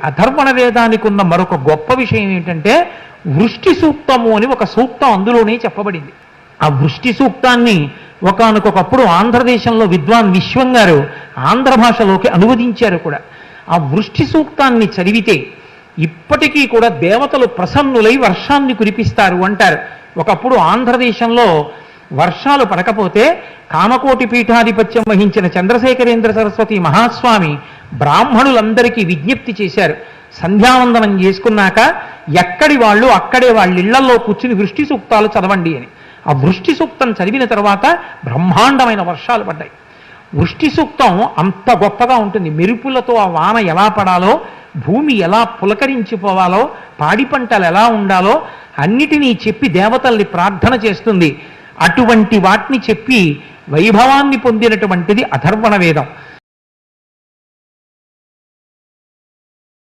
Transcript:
అధర్వణ వేదానికి ఉన్న మరొక గొప్ప విషయం ఏంటంటే వృష్టి సూక్తము అని ఒక సూక్తం అందులోనే చెప్పబడింది. ఆ వృష్టి సూక్తాన్ని ఒకానొకప్పుడు ఆంధ్రదేశంలో విద్వాన్ విశ్వం గారు ఆంధ్ర భాషలోకి అనువదించారు కూడా. ఆ వృష్టి సూక్తాన్ని చదివితే ఇప్పటికీ కూడా దేవతలు ప్రసన్నులై వర్షాన్ని కురిపిస్తారు అంటారు. ఒకప్పుడు ఆంధ్రదేశంలో వర్షాలు పడకపోతే కామకోటి పీఠాధిపత్యం వహించిన చంద్రశేఖరేంద్ర సరస్వతి మహాస్వామి బ్రాహ్మణులందరికీ విజ్ఞప్తి చేశారు, సంధ్యావందనం చేసుకున్నాక ఎక్కడి వాళ్ళు అక్కడే వాళ్ళ ఇళ్లలో కూర్చుని వృష్టి సూక్తాలు చదవండి అని. ఆ వృష్టి సూక్తం చదివిన తర్వాత బ్రహ్మాండమైన వర్షాలు పడ్డాయి. వృష్టి సూక్తం అంత గొప్పగా ఉంటుంది. మెరుపులతో ఆ వాన ఎలా పడాలో, భూమి ఎలా పులకరించిపోవాలో, పాడి పంటలు ఎలా ఉండాలో అన్నిటినీ చెప్పి దేవతల్ని ప్రార్థన చేస్తుంది. అటువంటి వాటిని చెప్పి వైభవాన్ని పొందినటువంటిది అథర్వణ వేదం.